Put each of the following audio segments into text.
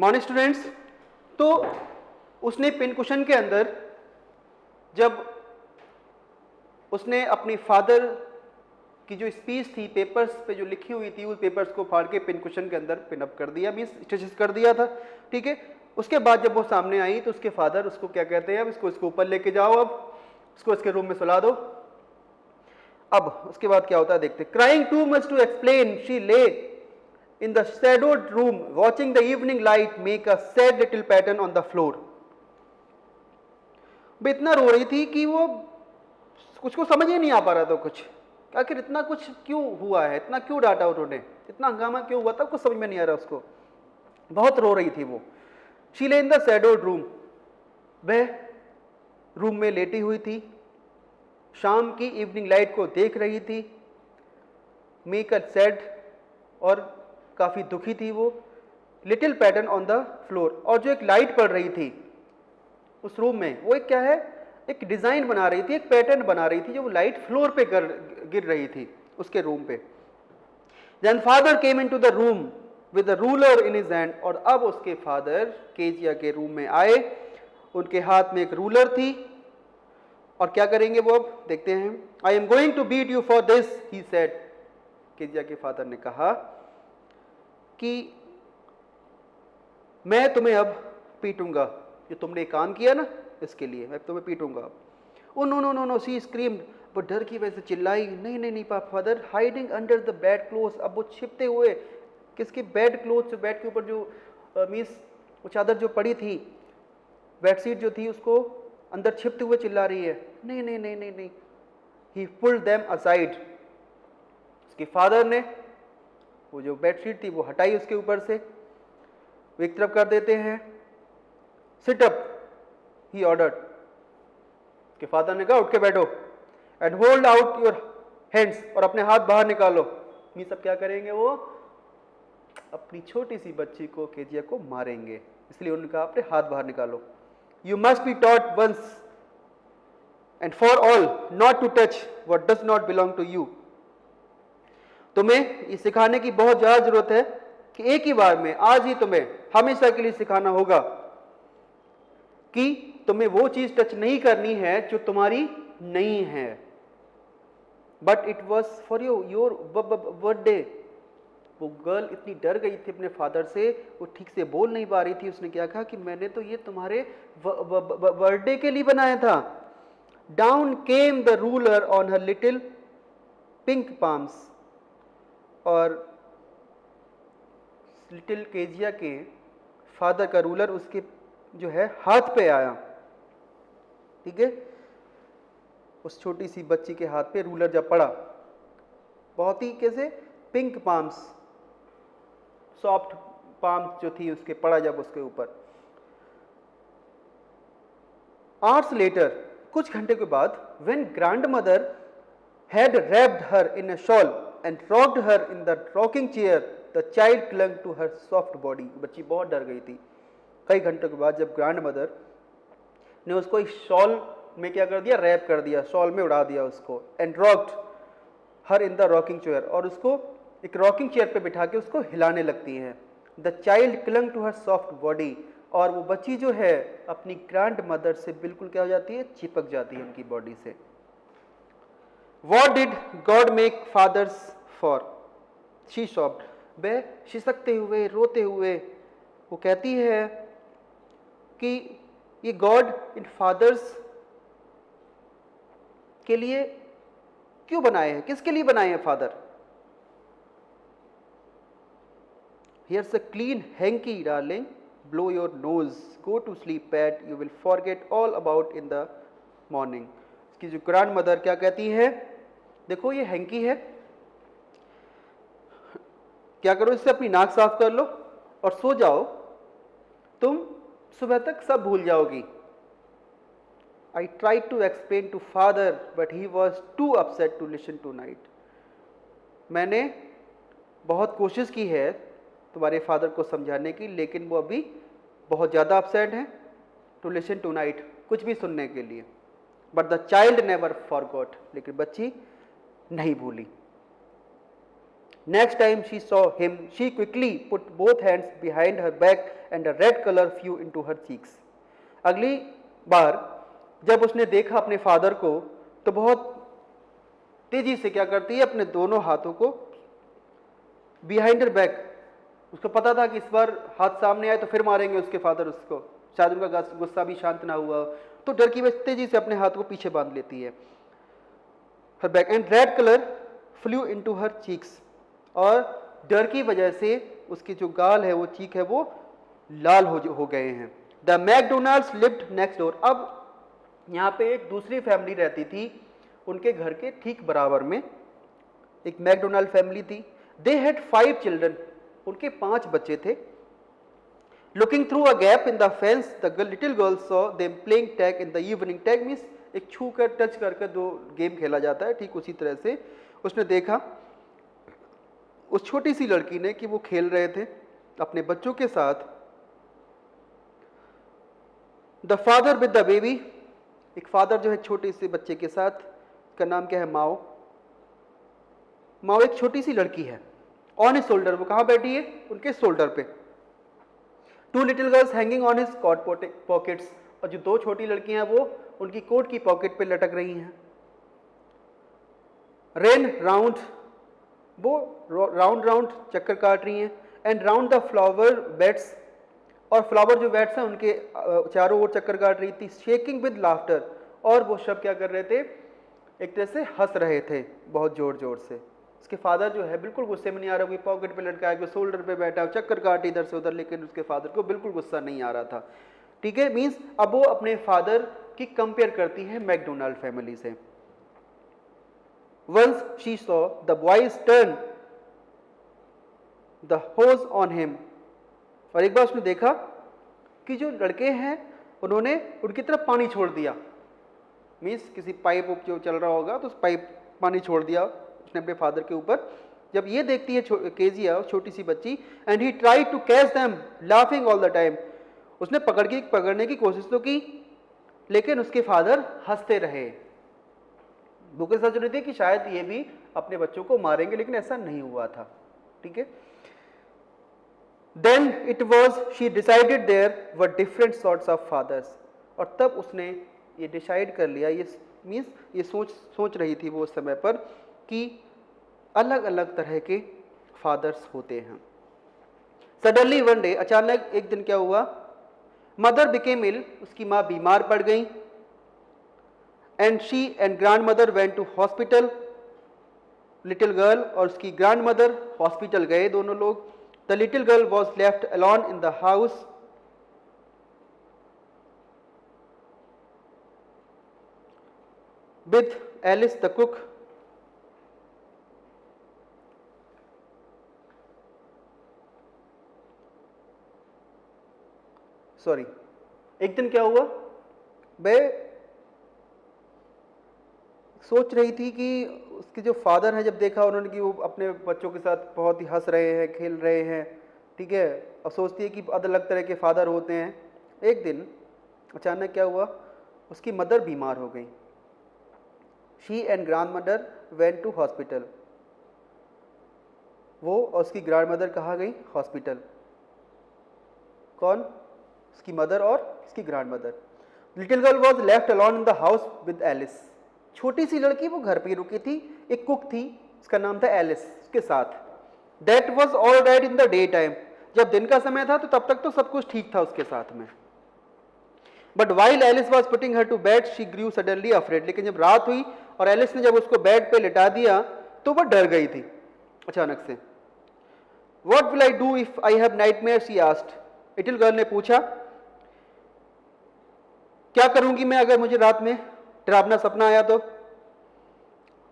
Morning students. तो उसने pin cushion के अंदर जब उसने अपनी फादर की जो स्पीच थी पेपर्स पे जो लिखी हुई थी, उस पेपर्स को फाड़ के पिन कुशन के अंदर पिन अप कर दिया, मीन्स स्टिचेस कर दिया था, ठीक है। उसके बाद जब वो सामने आई तो उसके फादर उसको क्या कहते हैं, अब इसको ऊपर लेके जाओ, अब इसको इसके रूम में सुला दो। अब उसके बाद क्या होता है देखते। Crying too much to explain she lay in the shadowed room watching the evening light make a sad little pattern on the floor। वो इतना रो रही थी कि वो कुछ को समझ ही नहीं आ पा रहा था कुछ, आखिर इतना कुछ क्यों हुआ है, इतना क्यों डांटा उन्होंने, इतना हंगामा क्यों हुआ था, कुछ समझ में नहीं आ रहा उसको, बहुत रो रही थी वो। शी ले इन द shadowed room, वह रूम में लेटी हुई थी, शाम की इवनिंग लाइट को देख रही थी। मेक अ सैड, और काफी दुखी थी वो। Little pattern on the floor, और जो एक लाइट पड़ रही थी उस रूम में, वो एक क्या है, एक डिजाइन बना रही थी, एक पैटर्न बना रही थी, जो लाइट फ्लोर पे गिर रही थी उसके रूम पे। Then father came into the room with the ruler in his hand, और अब उसके फादर केजिया के रूम में आए, उनके हाथ में एक रूलर थी, और क्या करेंगे वो, अब देखते हैं। I am going to beat you for this, he said. Kezia के फादर ने कहा कि मैं तुम्हें अब पीटूंगा, जो तुमने काम किया ना इसके लिए मैं तुम्हें पीटूंगा। Oh no no no no, she screamed, वो डर की वजह से चिल्लाई, नहीं नहीं नहीं father, hiding under the bed cloth. अब वो छिपते हुए किसके, बेड क्लोथ, बेड के ऊपर जो मीन्स वो चादर जो पड़ी थी, बेडशीट जो थी, उसको अंदर छिपते हुए चिल्ला रही है, नहीं नहीं नहीं नहीं नहीं। ही पुल्ड देम असाइड, उसके फादर ने वो जो बेडशीट थी वो हटाई उसके ऊपर से, वो एक तरफ कर देते हैं। सिट अप, ही ऑर्डर्ड, के फादर ने कहा उठ के बैठो, and hold out your hands, और अपने हाथ बाहर निकालो। ये सब क्या करेंगे, वो अपनी छोटी सी बच्ची को, केजिया को मारेंगे, इसलिए उन्होंने कहा अपने हाथ बाहर निकालो। You must be taught once and for all not to touch what does not belong to you. तुम्हें ये सिखाने की बहुत ज्यादा जरूरत है कि एक ही बार में, आज ही तुम्हें हमेशा के लिए सिखाना होगा कि तुम्हें वो चीज टच नहीं करनी है जो तुम्हारी नहीं है। But it was for your birthday. वो गर्ल इतनी डर गई थी अपने फादर से, वो ठीक से बोल नहीं पा रही थी। उसने क्या कहा कि मैंने तो ये तुम्हारे बर्थडे के लिए बनाया था। Down came the ruler on her little pink palms, और लिटिल केजिया के फादर का रूलर उसके जो है हाथ पे आया, ठीक है। उस छोटी सी बच्ची के हाथ पे रूलर जब पड़ा, बहुत ही कैसे पिंक पाम्स, सॉफ्ट पाम्स जो थी उसके पड़ा जब उसके ऊपर। आवर्स लेटर, कुछ घंटे के बाद, when grand mother had wrapped her in a shawl and rocked her in the rocking chair, the child clung to her soft body। बच्ची बहुत डर गई थी। कई घंटों के बाद जब ग्रैंड मदर ने उसको एक शॉल में क्या कर दिया, रैप कर दिया, शॉल में उड़ा दिया उसको, and rocked her in the rocking chair, और उसको एक रॉकिंग चेयर पे बिठा के उसको हिलाने लगती हैं। the child clung to her soft body, और वो बच्ची जो है अपनी ग्रैंड मदर से बिल्कुल क्या हो जाती है, चिपक जाती है उनकी बॉडी से। What did God make fathers for? She sobbed। वह शिसकते हुए, रोते हुए वो कहती है कि ये गॉड इन फादर्स के लिए क्यों बनाए हैं, किसके लिए बनाए हैं father. Here's a clean hanky darling, blow your nose, go to sleep pat, you will forget all about in the morning। इसकी जो ग्रैंड मदर क्या कहती है, देखो ये हैंकी है, क्या करो इससे अपनी नाक साफ कर लो और सो जाओ, तुम सुबह तक सब भूल जाओगी। I try to explain to father but he was too upset to listen tonight. मैंने बहुत कोशिश की है तुम्हारे फादर को समझाने की, लेकिन वो अभी बहुत ज़्यादा अपसेट हैं टू लिसन टू नाइट, कुछ भी सुनने के लिए। But the child never forgot, लेकिन बच्ची नहीं भूली। Next time she saw him, she quickly put both hands behind her back and a red color flew into her cheeks. अगली बार जब उसने देखा अपने फादर को तो बहुत तेजी से क्या करती है, अपने दोनों हाथों को बिहाइंड हर बैक, उसको पता था कि इस बार हाथ सामने आए तो फिर मारेंगे उसके फादर उसको, शायद उनका गुस्सा भी शांत ना हुआ, तो डर की वजह तेजी से अपने हाथ को पीछे बांध लेती है, her back, and red colour flu into her cheeks, और डर की वजह से उसके जो गाल है, वो चीक है, वो लाल हो गए हैं। The McDonald's lived next door, अब यहाँ पे एक दूसरी फैमिली रहती थी उनके घर के ठीक बराबर में, एक मैकडोनाल्ड फैमिली थी। दे हैड 5 चिल्ड्रन, उनके 5 बच्चे थे। Looking through a gap in the fence the little girl saw them playing tag in the evening. Tag means एक छू कर टच करके दो गेम खेला जाता है, ठीक उसी तरह से उसने देखा उस छोटी सी लड़की ने कि वो खेल रहे थे अपने बच्चों के साथ। The father with the baby, एक फादर जो है छोटे से बच्चे के साथ, का नाम क्या है, माओ। माओ एक छोटी सी लड़की है। ऑन हिज शोल्डर, वो कहाँ बैठी है, उनके शोल्डर पे। 2 little girls hanging on his coat pockets, और जो 2 छोटी लड़कियां हैं वो उनकी कोट की पॉकेट पे लटक रही हैं। रेन राउंड, वो राउंड राउंड चक्कर काट रही हैं। And round the flower beds, और फ्लावर जो बेड्स हैं उनके चारों ओर चक्कर काट रही थी। शेकिंग विद लाफ्टर, और वो सब क्या कर रहे थे, एक तरह से हंस रहे थे बहुत जोर जोर से। उसके फादर जो है बिल्कुल गुस्से में नहीं आ रहा, कोई पॉकेट पे लटका के शोल्डर पे बैठा चक्कर काट इधर से उधर, लेकिन उसके फादर को बिल्कुल गुस्सा नहीं आ रहा था। ठीक है, मीन्स अब वो अपने फादर की कंपेयर करती है मैकडोनाल्ड फैमिली से। Once she saw the boys turn the hose on him, और एक बार उसने देखा कि जो लड़के हैं उन्होंने उनकी तरफ पानी छोड़ दिया। मीन्स किसी पाइप जो चल रहा होगा तो उस पाइप पानी छोड़ दिया उसने अपने फादर के ऊपर। जब ये देखती है केजिया, छोटी सी बच्ची, and he try to catch them laughing all the time, उसने पकड़ने की कोशिश तो की, लेकिन उसके फादर हंसते रहे। वो के सोच रही थी कि शायद ये भी अपने बच्चों को मारेंगे, लेकिन ऐसा नहीं हुआ था। ठीक है, then it was she decided there were different sorts of fathers, और तब उसने ये डिसाइड कर लिया, ये मीन्स ये सोच रही थी वो उस समय पर कि अलग अलग तरह के फादर्स होते हैं। सडनली वन डे, अचानक एक दिन क्या हुआ, मदर बिकेम इल, उसकी माँ बीमार पड़ गई। And she and grandmother went to hospital, little girl और उसकी ग्रैंड मदर हॉस्पिटल गए दोनों लोग। The little girl was left alone in the house with Alice the cook. Sorry, एक दिन क्या हुआ, वह सोच रही थी कि उसके जो फादर हैं, जब देखा उन्होंने कि वो अपने बच्चों के साथ बहुत ही हंस रहे हैं, खेल रहे हैं, ठीक है, और सोचती है कि अलग अलग तरह के फादर होते हैं। एक दिन अचानक क्या हुआ, उसकी मदर बीमार हो गई। She and grandmother went to hospital, वो और उसकी ग्रैंड मदर कहाँ गई, हॉस्पिटल। कौन, उसकी मदर और उसकी grandmother. Little girl was left alone in the house with Alice, छोटी सी लड़की वो घर पे रुकी थी, एक कुक थी, उसका नाम था एलिस, उसके साथ। That was all right in the day time, जब दिन का समय था तो तब तक तो सब कुछ ठीक था उसके साथ में। But while Alice was putting her to bed she grew suddenly afraid, लेकिन जब रात हुई और एलिस ने जब उसको बेड पे लिटा दिया तो वह डर गई थी अचानक से। What will I do if I have nightmare, she asked, little girl ने पूछा, क्या करूंगी मैं अगर मुझे रात में डरावना सपना आया तो।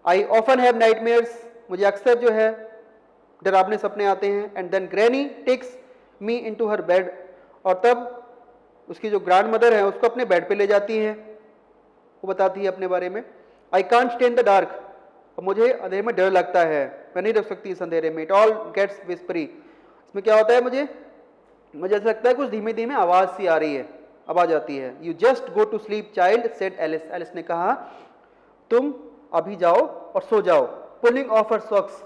आई ऑफन हैव नाइटमेयर्स, मुझे अक्सर जो है डरावने सपने आते हैं। And then granny takes me into her bed, और तब उसकी जो ग्रैंड मदर है उसको अपने बेड पे ले जाती है, वो बताती है अपने बारे में। I can't stay in the dark, और मुझे अंधेरे में डर लगता है, मैं नहीं रख सकती इस अंधेरे में। इट ऑल गेट्स विस्परी, इसमें क्या होता है, मुझे ऐसा लगता है कुछ धीमे धीमे आवाज सी आ रही है, आवाज आती है। You just go to sleep child, said Alice, Alice ने कहा तुम अभी जाओ और सो जाओ। पुलिंग ऑफ हर सॉक्स,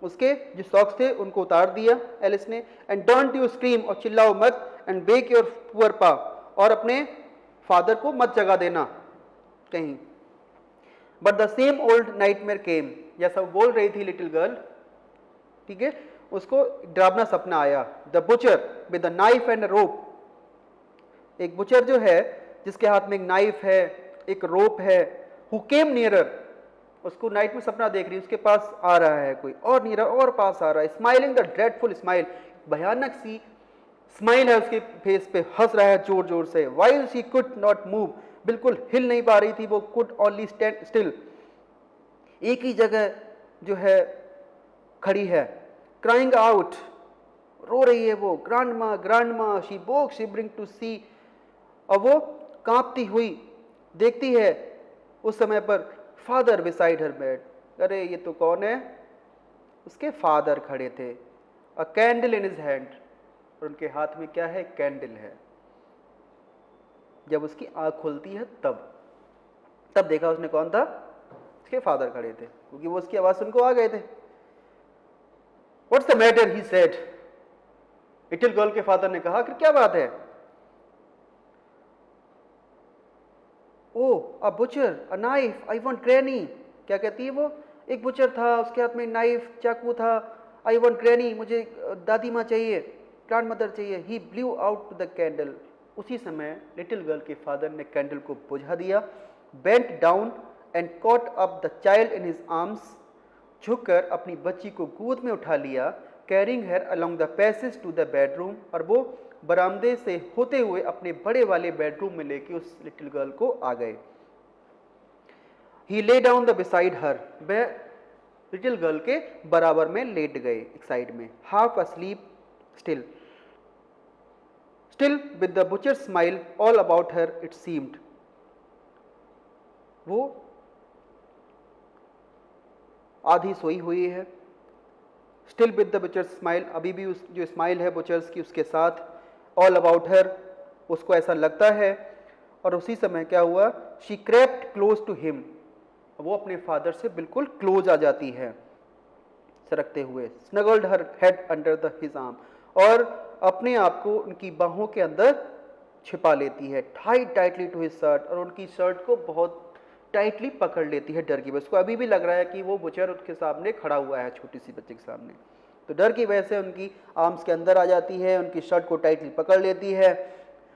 उसके जो सॉक्स थे उनको उतार दिया एलिस ने। एंड डोंट यू स्क्रीम, और चिल्लाओ मत, एंड वेक योर पुअर पा, और अपने फादर को मत जगा देना कहीं। But the same old nightmare came, जैसा वो बोल रही थी लिटिल गर्ल, ठीक है, उसको डरावना सपना आया। The butcher with the knife and rope, एक बुचर जो है जिसके हाथ में एक नाइफ है, एक रोप है, हु केम नियरर, उसको नाइट में सपना देख रही है, उसके पास आ रहा है कोई और, नियरर और पास आ रहा है, स्माइलिंग द ड्रेडफुल स्माइल, भयानक सी स्माइल है उसके फेस पे, हंस रहा है जोर जोर से। While she could not move, बिल्कुल हिल नहीं पा रही थी वो, कुड ओनली स्टैंड स्टिल, एक ही जगह जो है खड़ी है। क्राइंग आउट, रो रही है वो, ग्रांडमा ग्रांडमा, शी वोक शिवरिंग टू सी, और वो कांपती हुई देखती है उस समय पर फादर बिसाइड हर बेड, अरे ये तो कौन है, उसके फादर खड़े थे। अ कैंडल इन हिज हैंड, और उनके हाथ में क्या है, कैंडल है। जब उसकी आंख खुलती है तब देखा उसने कौन था, उसके फादर खड़े थे, क्योंकि वो उसकी आवाज सुनकर आ गए थे। What's the matter, he said, little girl के फादर ने कहा कि क्या बात है। Oh a butcher, a knife, I want granny, क्या कहती है वो, एक बुचर था, उसके हाथ में नाइफ चाकू था, आई वांट ग्रैनी, मुझे दादी माँ चाहिए, ग्रैंड मदर चाहिए। He blew out the candle, उसी समय लिटिल गर्ल के फादर ने कैंडल को बुझा दिया। Bent down and caught up the child in his arms, झुककर अपनी बच्ची को गोद में उठा लिया। Carrying her along the passage to the bedroom, और वो बरामदे से होते हुए अपने बड़े वाले बेडरूम में लेके उस लिटिल गर्ल को आ गए। ही lay down the beside her, वह लिटिल गर्ल के बराबर में लेट गए एक साइड में, half asleep still with the butcher smile all about her it seemed, वो आधी सोई हुई है, still with the butcher smile, अभी भी उस जो स्माइल है बुचर्स की उसके साथ, ऑल अबाउट हर, उसको ऐसा लगता है। और उसी समय क्या हुआ, she crept close to him, वो अपने फादर से बिल्कुल क्लोज आ जाती है सरकते हुए। Snuggled her head under the his arm, और अपने आप को उनकी बाहों के अंदर छिपा लेती है। Tight tightly to his shirt, और उनकी शर्ट को बहुत टाइटली पकड़ लेती है डर की वजह से। उसको अभी भी लग रहा है कि वो बुचर उसके सामने खड़ा हुआ है छोटी सी बच्चे के सामने, तो डर की वजह से उनकी आर्म्स के अंदर आ जाती है, उनकी शर्ट को टाइटली पकड़ लेती है।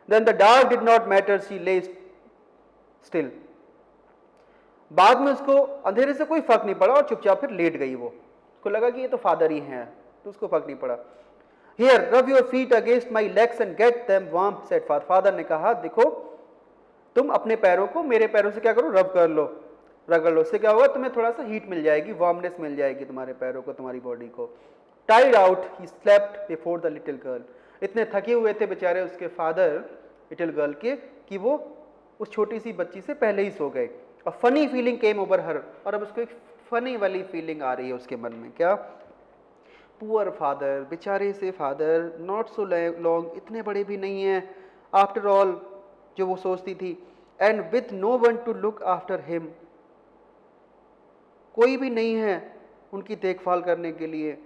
Then the dark did not matter, she lay still, बाद में उसको अंधेरे से कोई फर्क नहीं पड़ा और चुपचाप फिर लेट गई वो, उसको लगा कि ये तो फादर ही हैं, तो उसको फर्क नहीं पड़ा। Here rub your feet against my legs and get them warm, said father, father ने कहा देखो तुम अपने पैरों को मेरे पैरों से क्या करो, रब कर लो, रगड़ लो, उससे क्या होगा, तुम्हें थोड़ा सा हीट मिल जाएगी, वार्मनेस मिल जाएगी तुम्हारे पैरों को, तुम्हारी बॉडी को। टाइड out he slept before the little girl, इतने थके हुए थे बेचारे उसके फादर लिटिल गर्ल के कि वो उस छोटी सी बच्ची से पहले ही सो गए। A funny feeling came over हर, और अब उसको एक फनी वाली फीलिंग आ रही है उसके मन में, क्या, पुअर फादर, बेचारे से फादर, नॉट सो लॉन्ग, इतने बड़े भी नहीं हैं आफ्टर ऑल, जो वो सोचती थी। And with no one to look after him, कोई भी नहीं है उनकी देखभाल करने के लिए।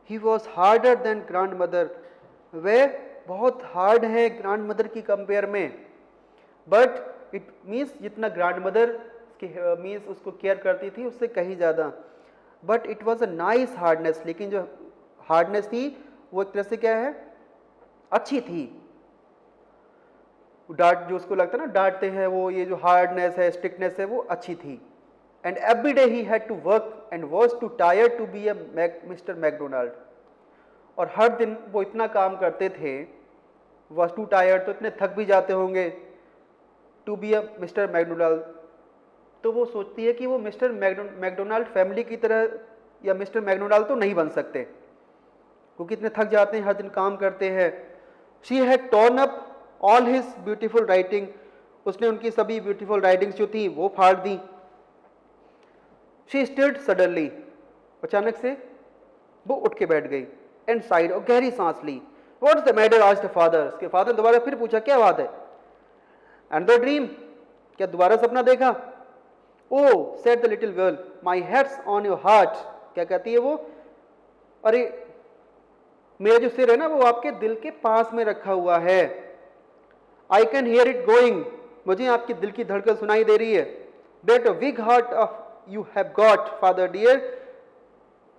He was harder than grandmother, वे बहुत हार्ड है ग्रैंड मदर की कंपेयर में, बट इट मीन्स जितना ग्रैंड मदर मीन्स उसको केयर करती थी उससे कहीं ज़्यादा, but it was a nice hardness, लेकिन जो हार्डनेस थी वो एक तरह से क्या है, अच्छी थी। डांट जो उसको लगता है ना डांटते हैं वो, ये जो हार्डनेस है स्ट्रिक्टनेस है वो अच्छी थी। And every day he had to work and was too tired to be a Mr McDonald, और हर दिन वो इतना काम करते थे, वॉज टू टायर्ड तो इतने थक भी जाते होंगे, to be a Mr McDonald, तो वो सोचती है कि वो मिस्टर मैकडोनाल्ड फैमिली की तरह या मिस्टर मैकडोनाल्ड तो नहीं बन सकते क्योंकि इतने थक जाते हैं, हर दिन काम करते हैं। She had torn up all his beautiful writing, उसने उनकी सभी ब्यूटीफुल राइटिंग्स जो थी वो फाड़ दी। शी स्टिल्ड सडनली, अचानक से वो उठ के बैठ गई, एंड साइड, और गहरी सांस ली। What's the matter asked the father, उसके फादर ने दोबारा फिर पूछा क्या बात है। एंड द ड्रीम, क्या दोबारा सपना देखा। Oh said the little girl, my head's on your heart, क्या कहती है वो, अरे मेरा जो सिर है ना वो आपके दिल के पास में रखा हुआ है। I can hear it going, मुझे आपके दिल की धड़कन सुनाई दे रही है। That big heart of you have got father dear,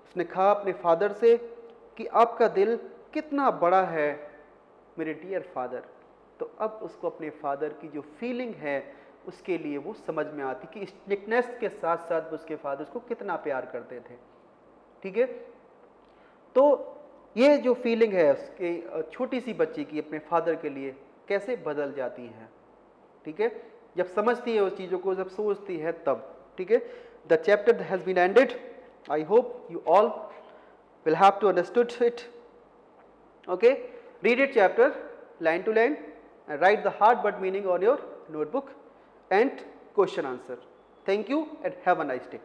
उसने कहा अपने फादर से कि आपका दिल कितना बड़ा है मेरे डियर फादर। तो अब उसको अपने फादर की जो फीलिंग है उसके लिए वो समझ में आती कि स्ट्रिक्टनेस के साथ साथ उसके फादर उसको कितना प्यार करते थे। ठीक है, तो ये जो फीलिंग है उसके छोटी सी बच्ची की अपने फादर के लिए कैसे बदल जाती है। ठीक है, जब समझती है उस चीज़ों को, जब सोचती है तब। ठीक है, the chapter has been ended. I hope you all will have to understood it. Okay, read it chapter line to line and write the hard but meaning on your notebook and question answer. Thank you and have a nice day.